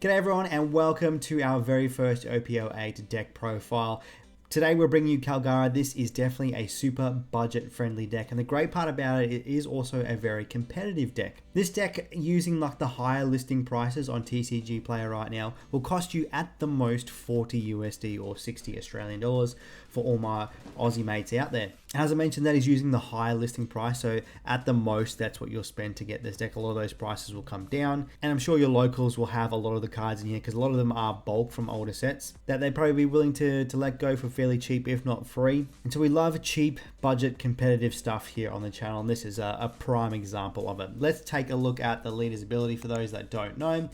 G'day everyone and welcome to our very first OPO8 deck profile. Today we're bringing you Kalgara. This is definitely a super budget friendly deck, and the great part about it, it is also a very competitive deck. This deck, using like the higher listing prices on TCG Player right now, will cost you at the most 40 USD or 60 Australian dollars for all my Aussie mates out there. As I mentioned, that is using the higher listing price, so at the most that's what you'll spend to get this deck. A lot of those prices will come down, and I'm sure your locals will have a lot of the cards in here because a lot of them are bulk from older sets that they'd probably be willing to let go for fairly cheap, if not free. And so we love cheap, budget, competitive stuff here on the channel, and this is a prime example of it. Let's take a look at the leader's ability for those that don't know.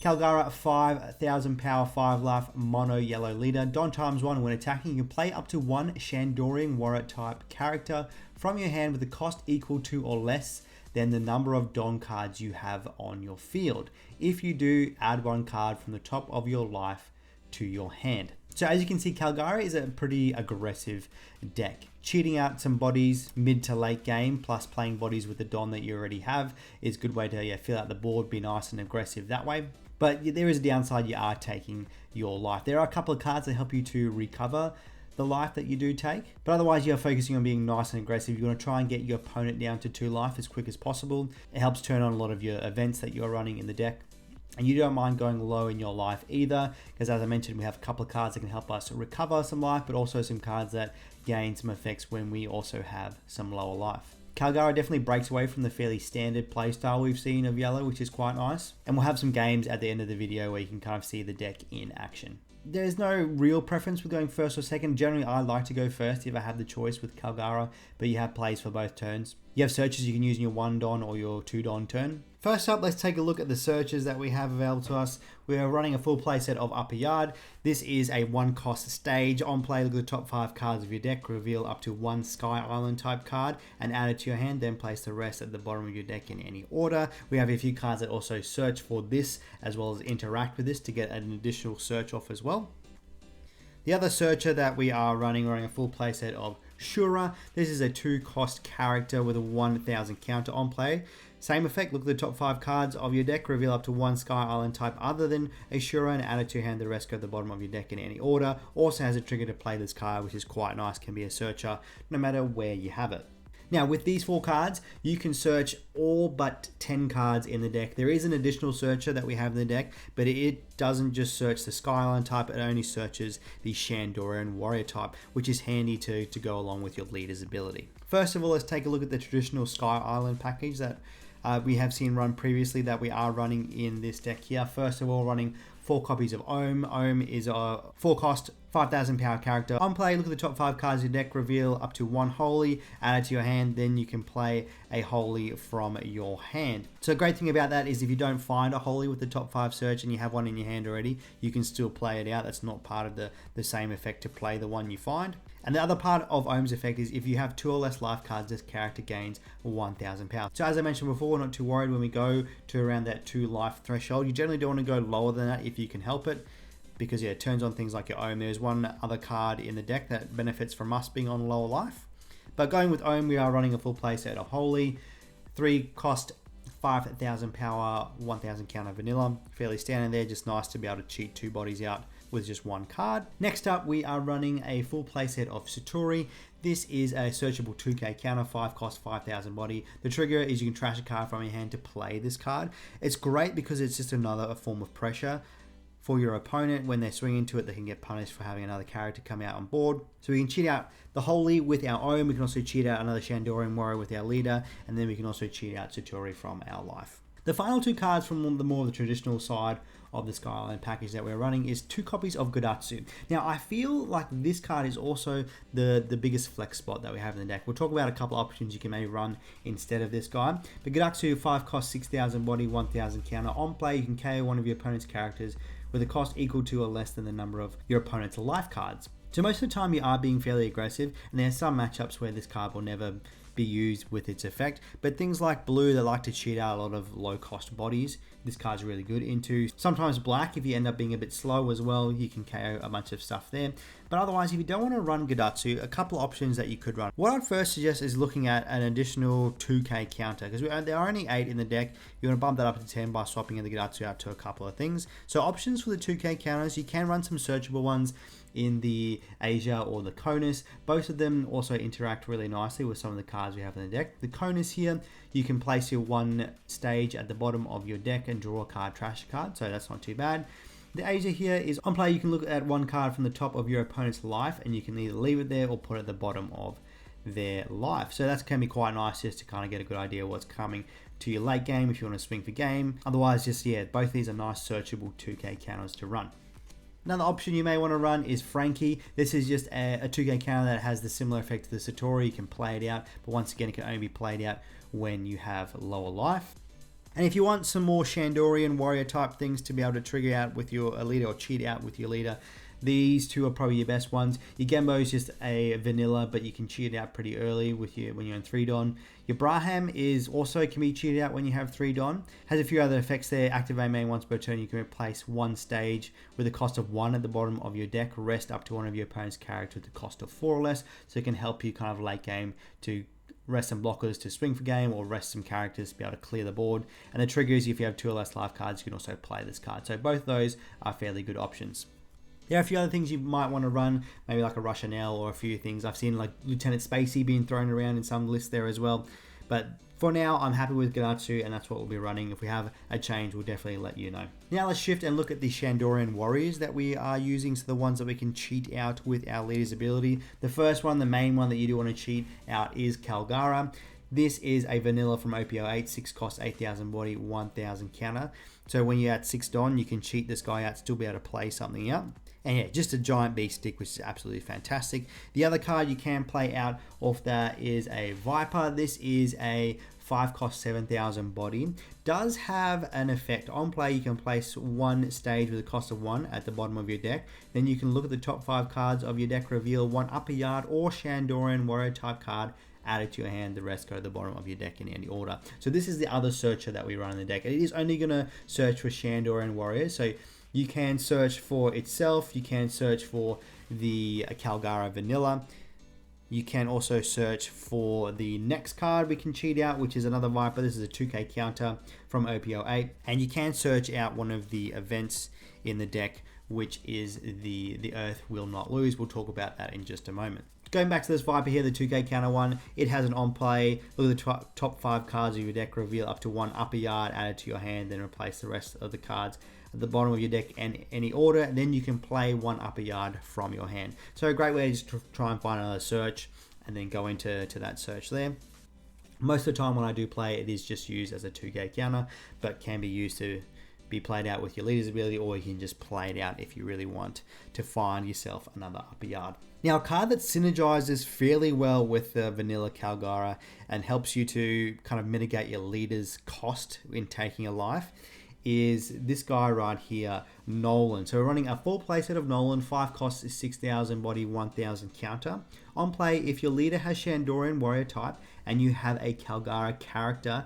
Kalgara, 5,000 power, 5 life, mono yellow leader. Don times 1, when attacking, you can play up to one Shandorian Warrior type character from your hand with a cost equal to or less than the number of Don cards you have on your field. If you do, add one card from the top of your life to your hand. So as you can see, Kalgara is a pretty aggressive deck. Cheating out some bodies mid to late game, plus playing bodies with the Don that you already have, is a good way to fill out the board, be nice and aggressive that way. But there is a downside, you are taking your life. There are a couple of cards that help you to recover the life that you do take, but otherwise you're focusing on being nice and aggressive. You want to try and get your opponent down to 2 life as quick as possible. It helps turn on a lot of your events that you're running in the deck. And you don't mind going low in your life either, because as I mentioned, we have a couple of cards that can help us recover some life, but also some cards that gain some effects when we also have some lower life. Kalgara definitely breaks away from the fairly standard playstyle we've seen of yellow, which is quite nice. And we'll have some games at the end of the video where you can kind of see the deck in action. There's no real preference with going first or second. Generally, I like to go first if I have the choice with Kalgara, but you have plays for both turns. You have searches you can use in your 1 Don or your 2 Don turn. First up, let's take a look at the searches that we have available to us. We are running a full play set of Upper Yard. This is a 1 cost stage. On play, look at the top 5 cards of your deck, reveal up to 1 Sky Island type card and add it to your hand, then place the rest at the bottom of your deck in any order. We have a few cards that also search for this as well as interact with this to get an additional search off as well. The other searcher that we are running a full play set of Shura. This is a 2 cost character with a 1000 counter on play. Same effect, look at the top 5 cards of your deck, reveal up to 1 Sky Island type other than a Shura and add it to your hand, the rest go at the bottom of your deck in any order. Also has a trigger to play this card, which is quite nice, can be a searcher no matter where you have it. Now with these 4 cards, you can search all but 10 cards in the deck. There is an additional searcher that we have in the deck, but it doesn't just search the Skyline type, it only searches the Shandorian Warrior type, which is handy to go along with your leader's ability. First of all, let's take a look at the traditional Sky Island package that we have seen run previously that we are running in this deck here. First of all, running 4 copies of Ohm. Ohm is a 4 cost 5,000 power character. On play, look at the top 5 cards of your deck, reveal up to 1 Holy, add it to your hand, then you can play a Holy from your hand. So the great thing about that is if you don't find a Holy with the top 5 search and you have one in your hand already, you can still play it out. That's not part of the same effect to play the one you find. And the other part of Ohm's effect is if you have 2 or less life cards, this character gains 1,000 power. So as I mentioned before, we're not too worried when we go to around that 2 life threshold. You generally don't want to go lower than that if you can help it, because it turns on things like your Ohm. There's one other card in the deck that benefits from us being on lower life. But going with Ohm, we are running a full play set of Holy. 3 cost 5,000 power, 1,000 counter vanilla. Fairly standard there, just nice to be able to cheat 2 bodies out with just 1 card. Next up, we are running a full playset of Satori. This is a searchable 2k counter, 5 cost, 5,000 body. The trigger is you can trash a card from your hand to play this card. It's great because it's just another form of pressure for your opponent. When they swing into it, they can get punished for having another character come out on board. So we can cheat out the Holy with our Ohm. We can also cheat out another Shandorian Warrior with our leader, and then we can also cheat out Satori from our life. The final 2 cards from the more of the traditional side of the Sky Island package that we're running is 2 copies of Godatsu. Now I feel like this card is also the biggest flex spot that we have in the deck. We'll talk about a couple of options you can maybe run instead of this guy. But Godatsu, 5 cost, 6,000 body, 1,000 counter. On play, you can KO one of your opponent's characters with a cost equal to or less than the number of your opponent's life cards. So most of the time you are being fairly aggressive, and there are some matchups where this card will never be used with its effect. But things like blue that like to cheat out a lot of low cost bodies, this card's really good into. Sometimes black, if you end up being a bit slow as well, you can KO a bunch of stuff there. But otherwise, if you don't want to run Gadatsu, a couple options that you could run. What I'd first suggest is looking at an additional 2k counter, because there are only 8 in the deck. You want to bump that up to 10 by swapping in the Gadatsu out to a couple of things. So options for the 2k counters, you can run some searchable ones in the Asia or the Conus. Both of them also interact really nicely with some of the cards we have in the deck. The Conus here, you can place your one stage at the bottom of your deck and draw a card, trash a card, so that's not too bad. The Asia here is on play, you can look at one card from the top of your opponent's life and you can either leave it there or put it at the bottom of their life. So that can be quite nice just to kind of get a good idea of what's coming to your late game if you want to swing for game. Otherwise, just both these are nice searchable 2k counters to run. Another option you may want to run is Frankie. This is just a 2k counter that has the similar effect to the Satori. You can play it out, but once again, it can only be played out when you have lower life. And if you want some more Shandorian Warrior type things to be able to trigger out with your leader or cheat out with your leader, these two are probably your best ones. Your Genbo is just a vanilla, but you can cheat it out pretty early with when you're in 3 Don. Your Braham is also can be cheated out when you have 3 Don. Has a few other effects there. Activate main once per turn. You can replace one stage with a cost of 1 at the bottom of your deck. Rest up to one of your opponent's characters with the cost of 4 or less. So it can help you kind of late game to rest some blockers to swing for game or rest some characters to be able to clear the board. And the triggers, if you have 2 or less life cards, you can also play this card. So both those are fairly good options. There are a few other things you might want to run, maybe like a Rushanel or a few things. I've seen like Lieutenant Spacey being thrown around in some lists there as well. But for now, I'm happy with Gadatsu, and that's what we'll be running. If we have a change, we'll definitely let you know. Now let's shift and look at the Shandorian Warriors that we are using, so the ones that we can cheat out with our leader's ability. The first one, the main one that you do want to cheat out is Kalgara. This is a vanilla from OPO 8, 6 cost, 8,000 body, 1,000 counter. So when you're at 6 Don, you can cheat this guy out, still be able to play something out. And yeah, just a giant beast stick, which is absolutely fantastic. The other card you can play out of that is a Viper. This is a 5 cost, 7,000 body. Does have an effect. On play, you can place one stage with a cost of 1 at the bottom of your deck. Then you can look at the top 5 cards of your deck, reveal one upper yard or Shandorian Warrior type card, add it to your hand, the rest go to the bottom of your deck in any order. So this is the other searcher that we run in the deck. It is only going to search for Shandorian Warriors. So you can search for itself, you can search for the Kalgara Vanilla. You can also search for the next card we can cheat out, which is another Viper. This is a 2k counter from OPO 8. And you can search out one of the events in the deck, which is the Earth Will Not Lose. We'll talk about that in just a moment. Going back to this Viper here, the 2k counter one, it has an on play. Look at the top 5 cards of your deck, reveal up to 1 upper yard, add it to your hand, then replace the rest of the cards at the bottom of your deck in any order. And then you can play 1 upper yard from your hand. So a great way to just try and find another search and then go into that search there. Most of the time when I do play, it is just used as a 2k counter, but can be used to be played out with your leader's ability, or you can just play it out if you really want to find yourself another upper yard. Now, a card that synergizes fairly well with the vanilla Kalgara and helps you to kind of mitigate your leader's cost in taking a life is this guy right here, Nolan. So we're running a full playset of Nolan. 5 costs is 6,000 body, 1,000 counter. On play, if your leader has Shandorian Warrior type and you have a Kalgara character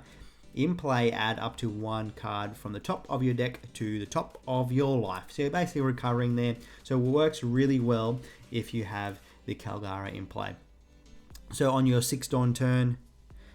in play, add up to 1 card from the top of your deck to the top of your life. So you're basically recovering there. So it works really well if you have the Kalgara in play. So on your 6 Don turn,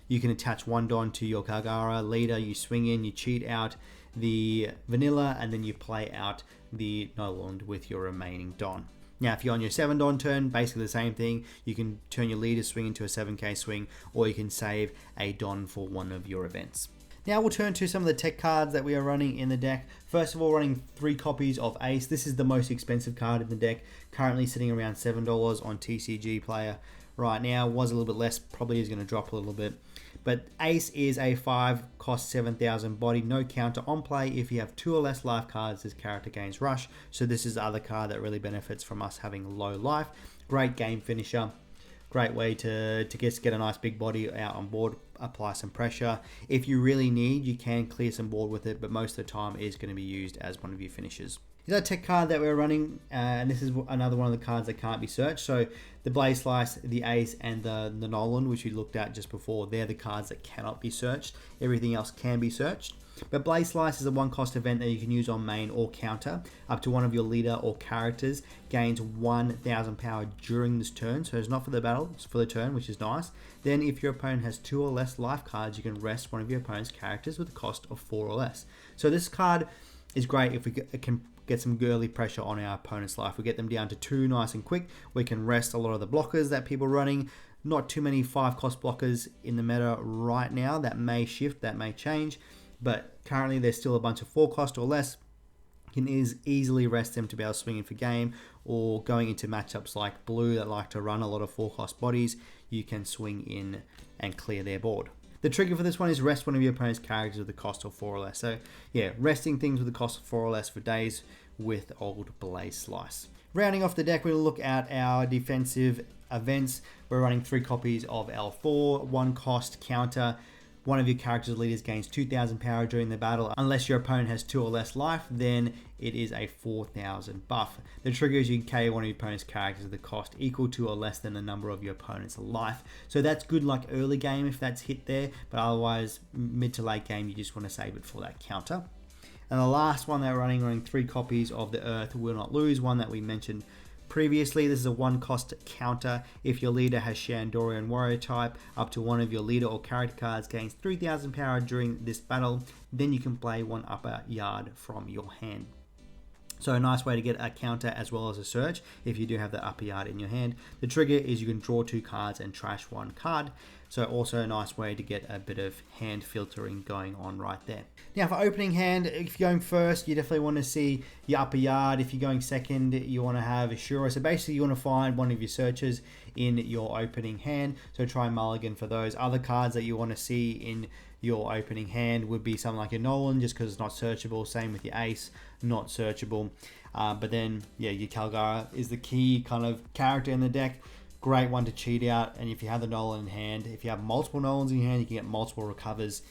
you can attach 1 Don to your Kalgara leader. You swing in, you cheat out the vanilla, and then you play out the Noland with your remaining Don. Now, if you're on your 7 Don turn, basically the same thing. You can turn your leader swing into a 7k swing, or you can save a Don for one of your events. Now we'll turn to some of the tech cards that we are running in the deck. First of all, running 3 copies of Ace. This is the most expensive card in the deck, currently sitting around $7 on TCG Player right now. Was a little bit less, probably is going to drop a little bit. But Ace is a 5 cost, 7,000 body, no counter on play. If you have 2 or less life cards, this character gains rush. So this is the other card that really benefits from us having low life. Great game finisher. Great way to get a nice big body out on board apply some pressure. If you really need, you can clear some board with it, but most of the time it is going to be used as one of your finishes. Here's our tech card that we're running, and this is another one of the cards that can't be searched. So the Blade Slice, the Ace, and the Nolan, which we looked at just before, they're the cards that cannot be searched. Everything else can be searched. But Blade Slice is a one-cost event that you can use on main or counter. Up to one of your leader or characters gains 1,000 power during this turn. So it's not for the battle, it's for the turn, which is nice. Then if your opponent has 2 or less life cards, you can rest one of your opponent's characters with a cost of 4 or less. So this card is great if we can get some early pressure on our opponent's life. We get them down to 2 nice and quick. We can rest a lot of the blockers that people are running. Not too many 5-cost blockers in the meta right now. That may shift, that may change. But currently there's still a bunch of 4-cost or less. You can easily rest them to be able to swing in for game, or going into matchups like blue that like to run a lot of 4-cost bodies, you can swing in and clear their board. The trigger for this one is rest one of your opponent's characters with a cost of 4 or less. So yeah, resting things with a cost of 4 or less for days with old Blade Slice. Rounding off the deck, we'll look at our defensive events. We're running 3 copies of L4, 1 cost counter. One of your character's leaders gains 2,000 power during the battle. Unless your opponent has 2 or less life, then it is a 4,000 buff. The trigger is you can KO one of your opponent's characters at the cost equal to or less than the number of your opponent's life. So that's good like early game if that's hit there, but otherwise mid to late game you just want to save it for that counter. And the last one that we're running 3 copies of the Earth Will Not Lose, one that we mentioned previously. This is a 1-cost counter. If your leader has Shandorian Warrior type, up to one of your leader or character cards gains 3,000 power during this battle, then you can play 1 upper yard from your hand. So a nice way to get a counter as well as a search if you do have the upper yard in your hand. The trigger is you can draw 2 cards and trash 1 card. So also a nice way to get a bit of hand filtering going on right there. Now for opening hand, if you're going first, you definitely want to see your upper yard. If you're going second, you want to have Assura. So basically you want to find one of your searches in your opening hand. So try mulligan for those. Other cards that you want to see in your opening hand would be something like a Nolan, just because it's not searchable. Same with your Ace, not searchable. But then, yeah, your Kalgara is the key kind of character in the deck. Great one to cheat out. And if you have the Nolan in hand, if you have multiple Nolans in your hand, you can get multiple recovers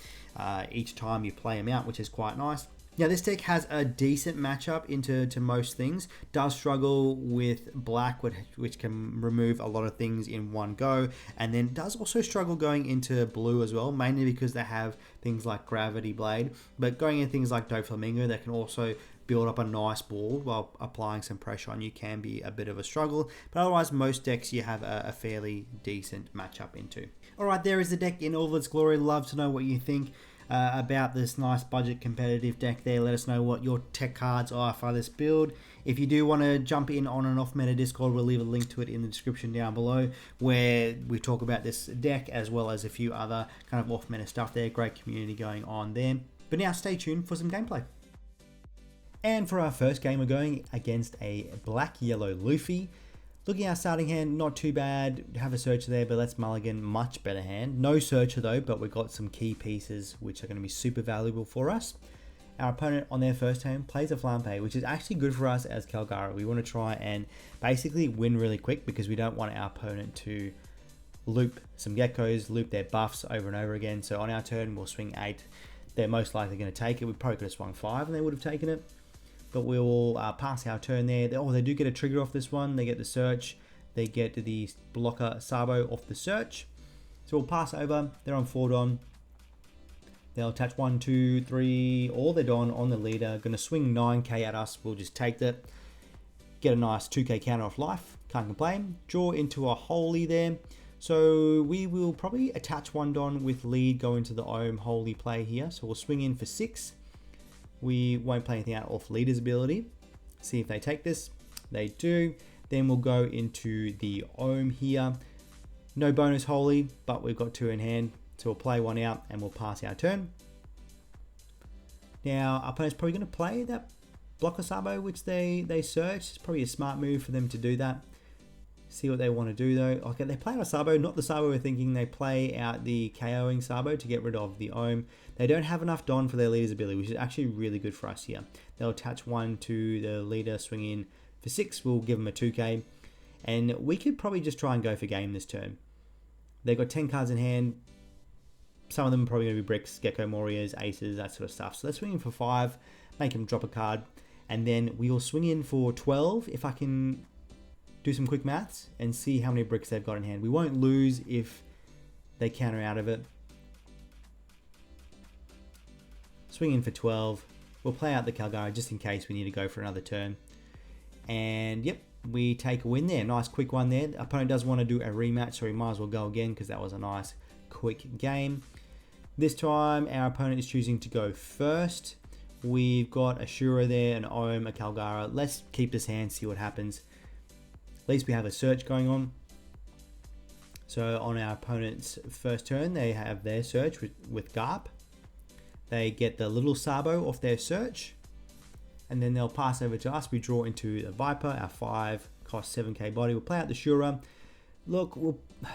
each time you play them out, which is quite nice. Now this deck has a decent matchup into most things. Does struggle with black, which can remove a lot of things in one go, and then does also struggle going into blue as well, mainly because they have things like Gravity Blade, but going in things like Doflamingo that can also build up a nice board while applying some pressure on you can be a bit of a struggle, but otherwise most decks you have a fairly decent matchup into. Alright, there is the deck in all of its glory. Love to know what you think about this nice budget competitive deck there. Let us know what your tech cards are for this build. If you do want to jump in on and off meta Discord, we'll leave a link to it in the description down below, where we talk about this deck as well as a few other kind of off meta stuff there. Great community going on there. But now stay tuned for some gameplay. And for our first game, we're going against a black-yellow Luffy. Looking at our starting hand, not too bad. Have a searcher there, but let's mulligan. Much better hand. No searcher though, but we've got some key pieces which are going to be super valuable for us. Our opponent on their first hand plays a Flampe, which is actually good for us as Kalgara. We want to try and basically win really quick because we don't want our opponent to loop some geckos, loop their buffs over and over again. So on our turn, we'll swing 8. They're most likely going to take it. We probably could have swung 5 and they would have taken it. But we will pass our turn there. Oh, they do get a trigger off this one. They get the search. They get the blocker Sabo off the search. So we'll pass over. They're on 4 Don. They'll attach 1, 2, 3, all their Don on the leader. Going to swing 9k at us. We'll just take that. Get a nice 2k counter off life. Can't complain. Draw into a Holy there. So we will probably attach 1 Don with lead, go into the Ohm Holy play here. So we'll swing in for 6. We won't play anything out off leader's ability. See if they take this. They do. Then we'll go into the Ohm here. No bonus Holy, but we've got 2 in hand. So we'll play 1 out and we'll pass our turn. Now, our opponent's probably going to play that blocker Sabo, which they search. It's probably a smart move for them to do that. See what they want to do though. Okay, they play out a Sabo, not the Sabo we're thinking. They play out the KOing Sabo to get rid of the Ohm. They don't have enough Don for their leader's ability, which is actually really good for us here. They'll attach 1 to the leader, swing in for 6. We'll give them a 2k. And we could probably just try and go for game this turn. They've got 10 cards in hand. Some of them are probably going to be bricks, Gecko Warriors, aces, that sort of stuff. So let's swing in for 5, make him drop a card, and then we will swing in for 12 if I can do some quick maths and see how many bricks they've got in hand. We won't lose if they counter out of it. Swing in for 12. We'll play out the Kalgara just in case we need to go for another turn. And yep, we take a win there. Nice quick one there. The opponent does want to do a rematch, so we might as well go again because that was a nice quick game. This time our opponent is choosing to go first. We've got a Shura there, an Ohm, a Kalgara. Let's keep this hand, see what happens. At least we have a search going on. So on our opponent's first turn, they have their search with Garp. They get the little Sabo off their search, and then they'll pass over to us. We draw into the Viper, our 5, cost 7k body. We'll play out the Shura. Look,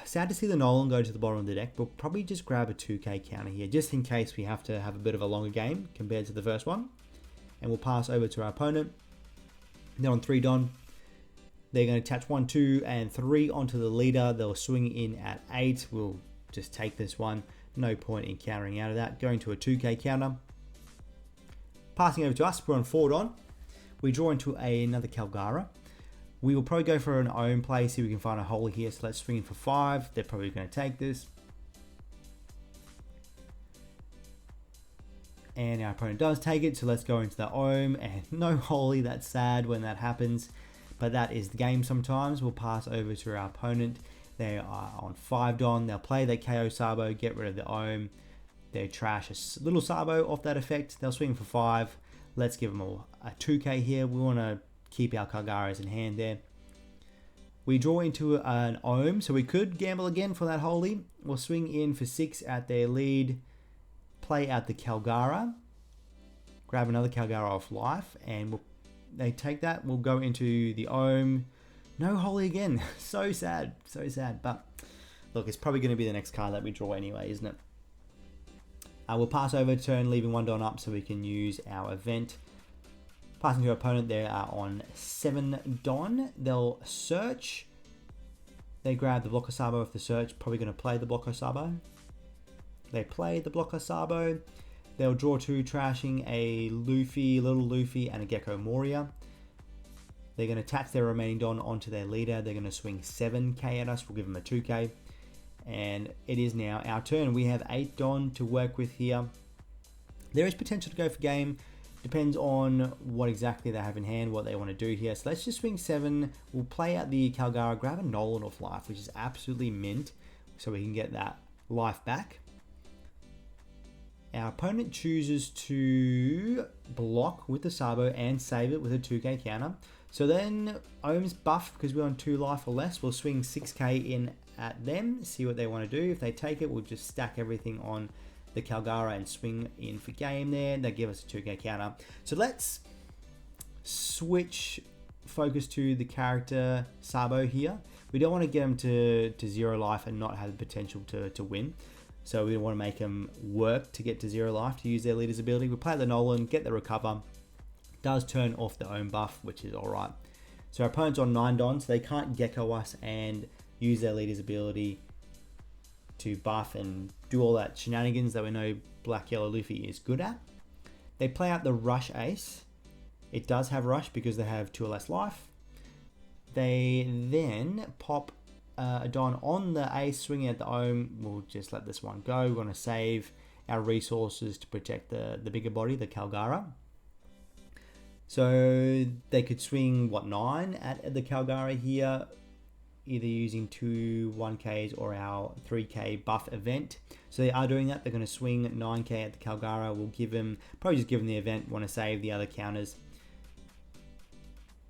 sad to see the Nolan go to the bottom of the deck. We'll probably just grab a 2k counter here, just in case we have to have a bit of a longer game compared to the first one. And we'll pass over to our opponent. They're on 3 Don. They're going to attach 1, 2, and 3 onto the leader. They'll swing in at 8. We'll just take this one. No point in countering out of that. Going to a 2k counter. Passing over to us, we're on 4 Don. We draw into another Kalgara. We will probably go for an own play, see if we can find a hole here. So let's swing in for 5. They're probably going to take this. And our opponent does take it, so let's go into the Ohm. And no holy, that's sad when that happens. But that is the game sometimes. We'll pass over to our opponent. They are on 5 Don. They'll play their KO Sabo, get rid of the Ohm. They trash a little Sabo off that effect. They'll swing for 5. Let's give them a 2k here. We want to keep our Kalgaras in hand there. We draw into an Ohm, so we could gamble again for that holy. We'll swing in for 6 at their lead. Play out the Kalgara. Grab another Kalgara off life, and they take that. We'll go into the Ohm. No holy again. So sad, so sad. But look, it's probably going to be the next card that we draw anyway, isn't it? We'll pass over turn, leaving 1 Don up so we can use our event. Passing to our opponent, they are on 7 Don. They'll search. They grab the Blocker Sabo off the search. Probably going to play the Blocker Sabo. They play the Blocker Sabo. They'll draw 2, trashing a Luffy, little Luffy, and a Gecko Warrior. They're going to attach their remaining Don onto their leader. They're going to swing 7k at us. We'll give them a 2k. And it is now our turn. We have 8 Don to work with here. There is potential to go for game. Depends on what exactly they have in hand, what they want to do here. So let's just swing 7. We'll play out the Kalgara, grab a Nolan off life, which is absolutely mint. So we can get that life back. Our opponent chooses to block with the Sabo and save it with a 2k counter. So then Ohm's buff because we're on 2 life or less. We'll swing 6k in at them, see what they want to do. If they take it, we'll just stack everything on the Kalgara and swing in for game there. They give us a 2k counter. So let's switch focus to the character Sabo here. We don't want to get him to 0 life and not have the potential to win. So we want to make them work to get to 0 life to use their leader's ability. We play the Nolan, get the recover. Does turn off the own buff, which is alright. So our opponent's on 9 Don, so they can't Gecko us and use their leader's ability to buff and do all that shenanigans that we know Black Yellow Luffy is good at. They play out the Rush Ace. It does have Rush because they have 2 or less life. They then pop a Don on the Ace, swinging at the Ohm. We'll just let this one go. We're going to save our resources to protect the bigger body, the Kalgara. So they could swing, 9 at the Kalgara here, either using 2 1Ks or our 3K buff event. So they are doing that. They're going to swing 9K at the Kalgara. We'll give them, probably just give them the event, want to save the other counters.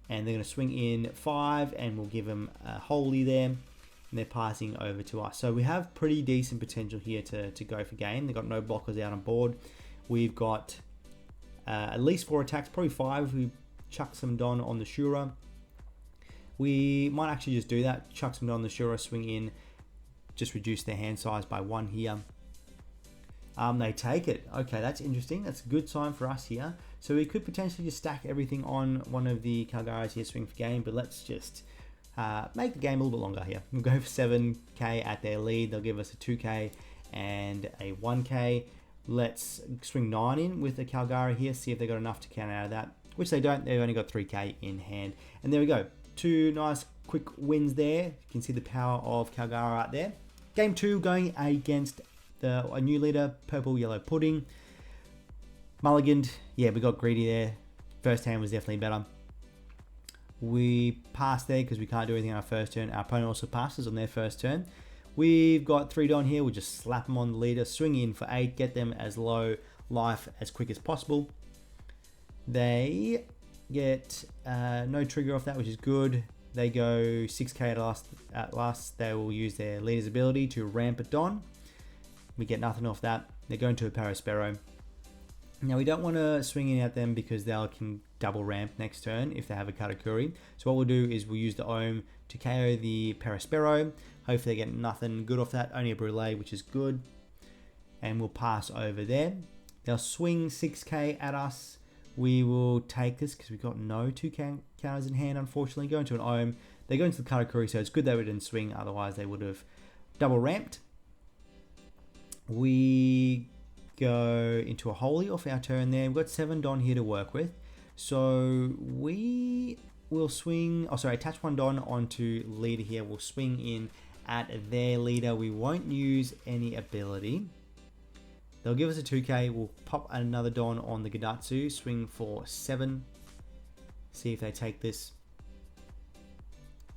And they're going to swing in 5 and we'll give them a holy there. And they're passing over to us. So we have pretty decent potential here to go for game. They've got no blockers out on board. We've got at least 4 attacks, probably 5 if we chuck some Don on the Shura. We might actually just do that, chuck some Don on the Shura, swing in, just reduce their hand size by 1 here. They take it. Okay, that's interesting. That's a good sign for us here. So we could potentially just stack everything on one of the Kalgaras here, swing for game, but let's just make the game a little bit longer here. We'll go for 7k at their lead. They'll give us a 2k, and a 1k. Let's swing 9 in with the Kalgara here, see if they got enough to counter out of that, which they don't. They've only got 3k in hand. And there we go. 2 nice quick wins there. You can see the power of Kalgara out there. Game 2 going against a new leader, Purple Yellow Pudding. Mulliganed. Yeah, we got greedy there. First hand was definitely better. We passed there because we can't do anything on our first turn. Our opponent also passes on their first turn. We've got 3 Don here. We'll just slap them on the leader, swing in for 8, get them as low life as quick as possible. They get no trigger off that, which is good. They go 6k at last. They will use their leader's ability to ramp it Don. We get nothing off that. They're going to a Parasparrow. Now we don't want to swing in at them because they can double ramp next turn if they have a Katakuri. So what we'll do is we'll use the Ohm to KO the Parasparrow. Hopefully they get nothing good off that, only a Brûlée, which is good. And we'll pass over there. They'll swing 6k at us. We will take this because we've got no 2 counters in hand, unfortunately. Go into an Ohm. They go into the Katakuri, so it's good they didn't swing, otherwise they would have double ramped. We go into a Holy off our turn there. We've got 7 Don here to work with. So we will swing, attach 1 Don onto leader here. We'll swing in at their leader. We won't use any ability. They'll give us a 2k. We'll pop another Don on the Gadatsu, swing for 7. See if they take this.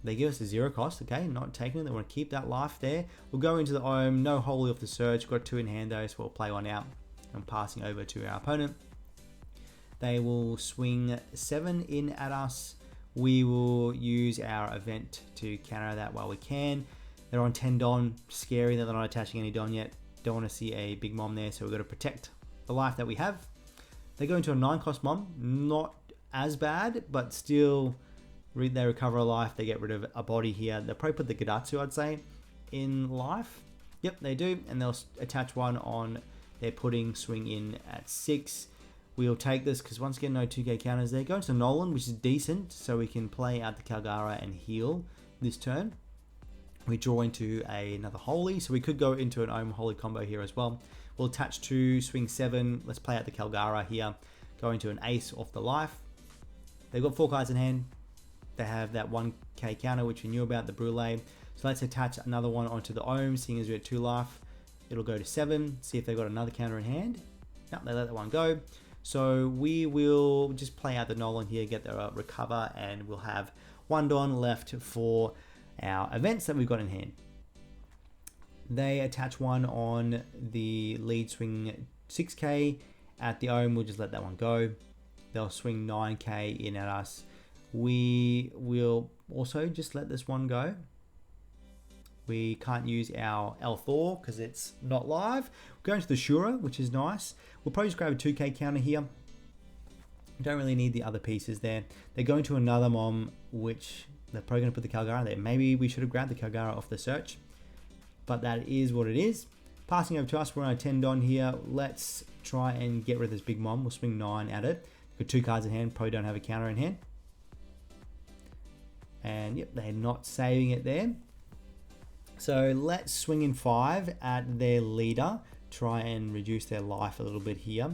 They give us a 0 cost, okay, not taking it. They want to keep that life there. We'll go into the Ohm, no Holy off the Surge. Got 2 in hand though, so we'll play 1 out. I'm passing over to our opponent. They will swing 7 in at us. We will use our event to counter that while we can. They're on 10 Don, scary that they're not attaching any Don yet. Don't want to see a big Mom there, so we've got to protect the life that we have. They go into a 9 cost Mom, not as bad, but still they recover a life. They get rid of a body here. They'll probably put the Gadatsu, I'd say, in life. Yep, they do, and they'll attach 1 on their Pudding, swing in at 6. We'll take this because once again, no 2k counters there. Go into Nolan, which is decent, so we can play out the Kalgara and heal this turn. We draw into another Holy, so we could go into an Ohm Holy combo here as well. We'll attach 2, swing 7. Let's play out the Kalgara here. Go into an Ace off the life. They've got 4 cards in hand. They have that 1k counter, which we knew about, the Brûlée. So let's attach another one onto the Ohm, seeing as we're at 2 life. It'll go to 7. See if they've got another counter in hand. No, they let that one go. So we will just play out the Nolan here, get the recover, and we'll have 1 Don left for our events that we've got in hand. They attach 1 on the lead, swing 6k at the Ohm. We'll just let that one go. They'll swing 9k in at us. We will also just let this one go. We can't use our El Thor because it's not live. We're going to the Shura, which is nice. We'll probably just grab a 2k counter here. Don't really need the other pieces there. They're going to another Mom, which they're probably going to put the Kalgara there. Maybe we should have grabbed the Kalgara off the search, but that is what it is. Passing over to us, we're on a 10 Don here. Let's try and get rid of this big Mom. We'll swing 9 at it. Got 2 cards in hand, probably don't have a counter in hand. And yep, they're not saving it there. So let's swing in 5 at their leader. Try and reduce their life a little bit here.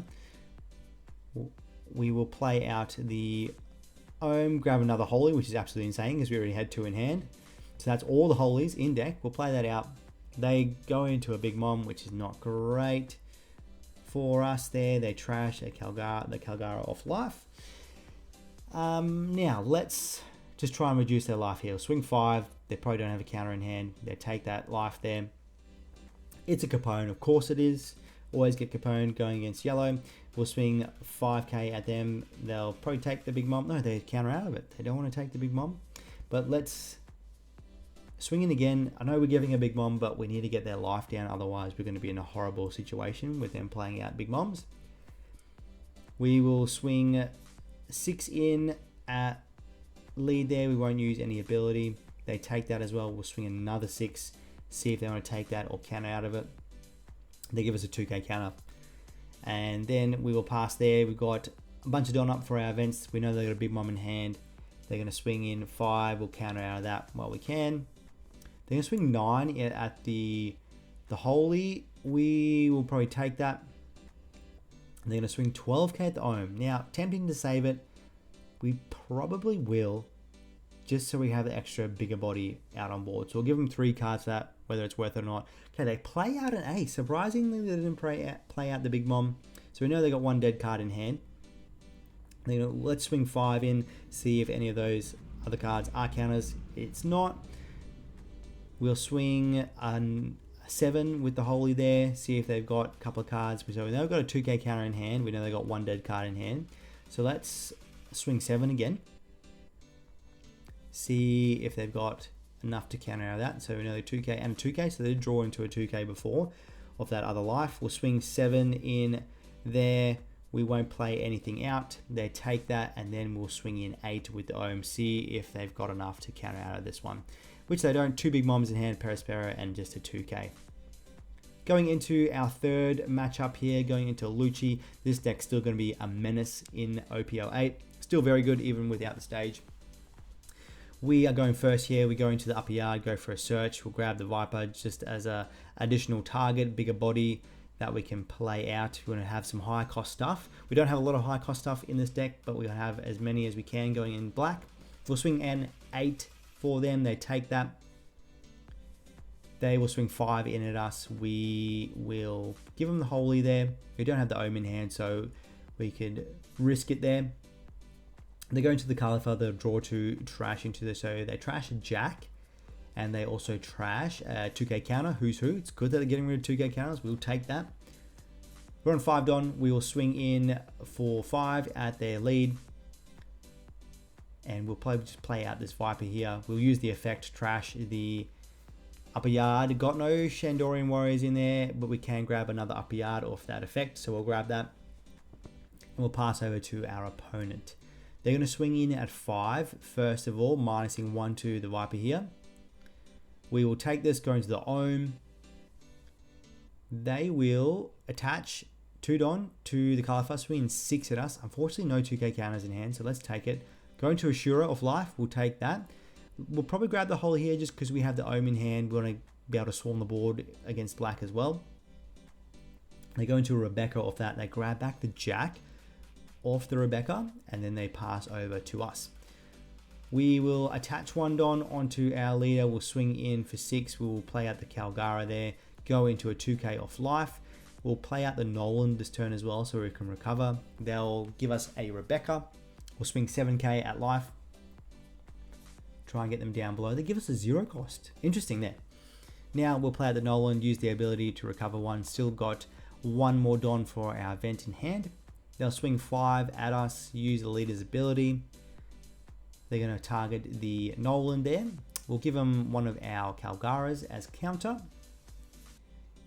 We will play out the Ohm, grab another Holy, which is absolutely insane because we already had 2 in hand. So that's all the Holies in deck. We'll play that out. They go into a big Mom, which is not great for us there. They trash the Kalgara off life. Now let's just try and reduce their life here. Swing 5. They probably don't have a counter in hand. They take that life there. It's a Capone, of course it is. Always get Capone going against yellow. We'll swing 5k at them. They'll probably take the big Mom. No, they counter out of it. They don't want to take the big Mom. But let's swing in again. I know we're giving a big Mom, but we need to get their life down. Otherwise, we're going to be in a horrible situation with them playing out big Moms. We will swing 6 in at lead there. We won't use any ability. They take that as well. We'll swing another 6. See if they want to take that or counter out of it. They give us a 2k counter. And then we will pass there. We've got a bunch of Don up for our events. We know they've got a big Mom in hand. They're going to swing in 5. We'll counter out of that while we can. They're going to swing 9 at the The Holy, we will probably take that. And they're going to swing 12k at the Ohm. Now, tempting to save it. We probably will, just so we have the extra bigger body out on board. So we'll give them 3 cards for that, whether it's worth it or not. Okay, they play out an ace. Surprisingly, they didn't play out the big mom. So we know they got 1 dead card in hand. Let's swing 5 in, see if any of those other cards are counters. It's not. We'll swing a 7 with the Holy there, see if they've got a couple of cards. So we know they've got a 2k counter in hand. We know they've got 1 dead card in hand. So let's swing 7 again. See if they've got enough to counter out of that. So we know they're 2k and a 2k, so they did draw into a 2k before of that other life. We'll swing 7 in there. We won't play anything out. They take that, and then we'll swing in 8 with the Ohm. See if they've got enough to counter out of this one, which they don't. 2 big moms in hand, Perispero, and just a 2k. Going into our third matchup here, going into Lucci. This deck's still going to be a menace in OPL 8. Still very good even without the stage. We are going first here. We go into the upper yard, go for a search. We'll grab the Viper just as a additional target, bigger body that we can play out. We want to have some high cost stuff. We don't have a lot of high cost stuff in this deck, but we'll have as many as we can going in black. We'll swing an 8 for them. They take that. They will swing 5 in at us. We will give them the Holy there. We don't have the Ohm in hand, so we could risk it there. They go into the Khalifa, they'll draw 2, trash into this. So they trash a Jack, and they also trash a 2k counter. Who's who? It's good that they're getting rid of 2k counters. We'll take that. We're on 5 Don. We will swing in for 5 at their lead. And we'll just play out this Viper here. We'll use the effect to trash the upper yard. Got no Shandorian Warriors in there, but we can grab another upper yard off that effect. So we'll grab that. And we'll pass over to our opponent. They're going to swing in at 5, first of all, minusing 1 to the Viper here. We will take this, go into the Ohm. They will attach 2 Don to the Khalifa, swing 6 at us. Unfortunately, no 2k counters in hand, so let's take it. Go into Ashura of life, we'll take that. We'll probably grab the Holy here just because we have the Ohm in hand. We want to be able to swarm the board against black as well. They go into a Rebecca of that. They grab back the Jack off the Rebecca, and then they pass over to us. We will attach 1 Don onto our leader. We'll swing in for 6. We'll play out the Kalgara there. Go into a 2k off life. We'll play out the Nolan this turn as well so we can recover. They'll give us a Rebecca. We'll swing 7k at life. Try and get them down below. They give us a 0 cost. Interesting there. Now we'll play out the Nolan. Use the ability to recover 1. Still got 1 more Don for our event in hand. They'll swing 5 at us. Use the leader's ability. They're going to target the Nolan there. We'll give them one of our Kalgaras as counter.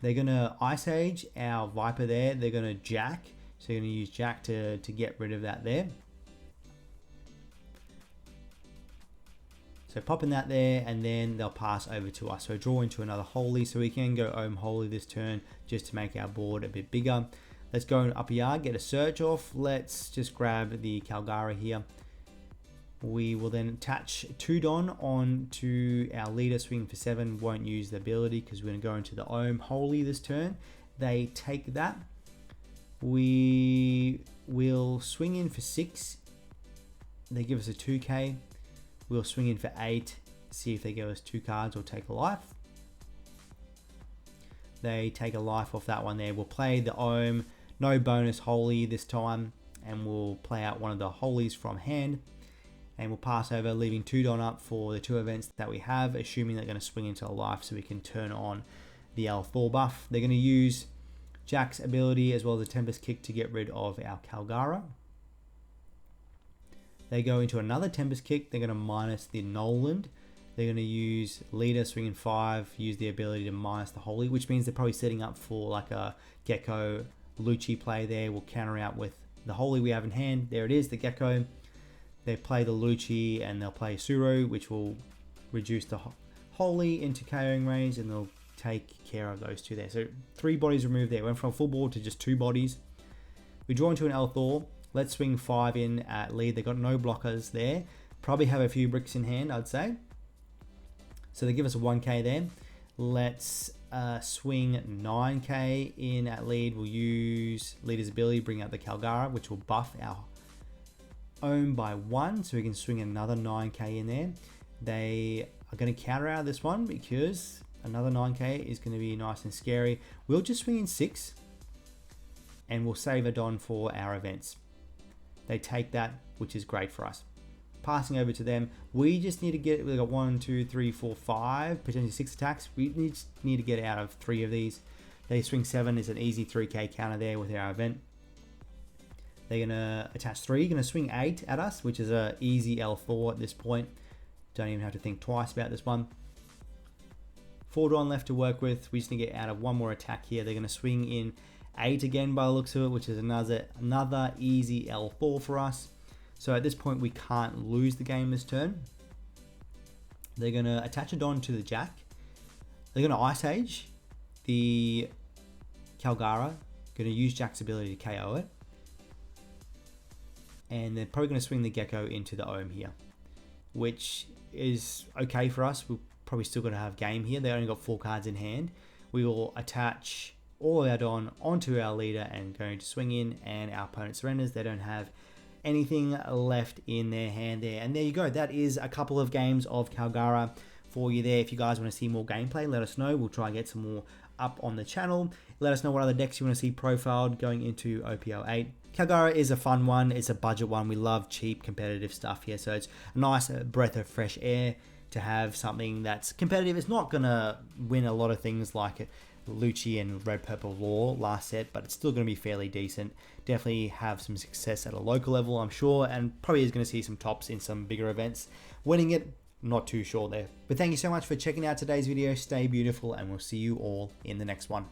They're going to Ice Age our Viper there. They're going to Jack. So they're going to use Jack to get rid of that there. So popping that there, and then they'll pass over to us. So draw into another Holy. So we can go Ohm Holy this turn just to make our board a bit bigger. Let's go in upper yard, get a search off. Let's just grab the Kalgara here. We will then attach 2 Don onto our leader, swing for 7. Won't use the ability because we're going to go into the Ohm Holy this turn. They take that. We will swing in for 6. They give us a 2k. We'll swing in for 8. See if they give us 2 cards or take a life. They take a life off that one there. We'll play the Ohm. No bonus Holy this time. And we'll play out one of the Holies from hand. And we'll pass over, leaving 2 Don up for the 2 events that we have, assuming they're going to swing into a life so we can turn on the Thor buff. They're going to use Jack's ability as well as a Tempest Kick to get rid of our Kalgara. They go into another Tempest Kick. They're going to minus the Noland. They're going to use leader, swinging 5, use the ability to minus the Holy, which means they're probably setting up for like a Gecko Lucci play there. We'll counter out with the Holy we have in hand. There it is, the Gecko. They play the Lucci and they'll play Suro, which will reduce the Holy into KOing range, and they'll take care of those 2 there. So 3 bodies removed there. Went from full board to just 2 bodies. We draw into an Thor. Let's swing 5 in at lead. They got no blockers there. Probably have a few bricks in hand, I'd say. So they give us a 1k there. Let's swing 9k in at lead. We'll use leader's ability, bring out the Kalgara, which will buff our ohm by 1, so we can swing another 9k in there. They are going to counter out this one because another 9k is going to be nice and scary. We'll just swing in 6 and we'll save a Don for our events. They take that, which is great for us. Passing over to them, we just need to get, we've got 1, 2, 3, 4, 5, potentially 6 attacks. We need to get out of 3 of these. They swing 7 is an easy 3k counter there with our event. They're going to attach 3, going to swing 8 at us, which is a easy L4 at this point. Don't even have to think twice about this one. 4 Don left to work with. We just need to get out of 1 more attack here. They're going to swing in 8 again by the looks of it, which is another easy L4 for us. So at this point, we can't lose the game this turn. They're going to attach a Don to the Jack. They're going to Ice Age the Kalgara. Going to use Jack's ability to KO it. And they're probably going to swing the Gecko into the Ohm here, which is okay for us. We're probably still going to have game here. They only got 4 cards in hand. We will attach all of our Don onto our leader and going to swing in, and our opponent surrenders. They don't have anything left in their hand there. And there you go. That is a couple of games of Kalgara for you there. If you guys want to see more gameplay, let us know. We'll try and get some more up on the channel. Let us know what other decks you want to see profiled going into OPL 8. Kalgara is a fun one. It's a budget one. We love cheap competitive stuff here. So it's a nice breath of fresh air to have something that's competitive. It's not going to win a lot of things like Lucci and Red Purple Law last set, but it's still going to be fairly decent. Definitely have some success at a local level, I'm sure, and probably is going to see some tops in some bigger events. Winning it, not too sure there. But thank you so much for checking out today's video. Stay beautiful, and we'll see you all in the next one.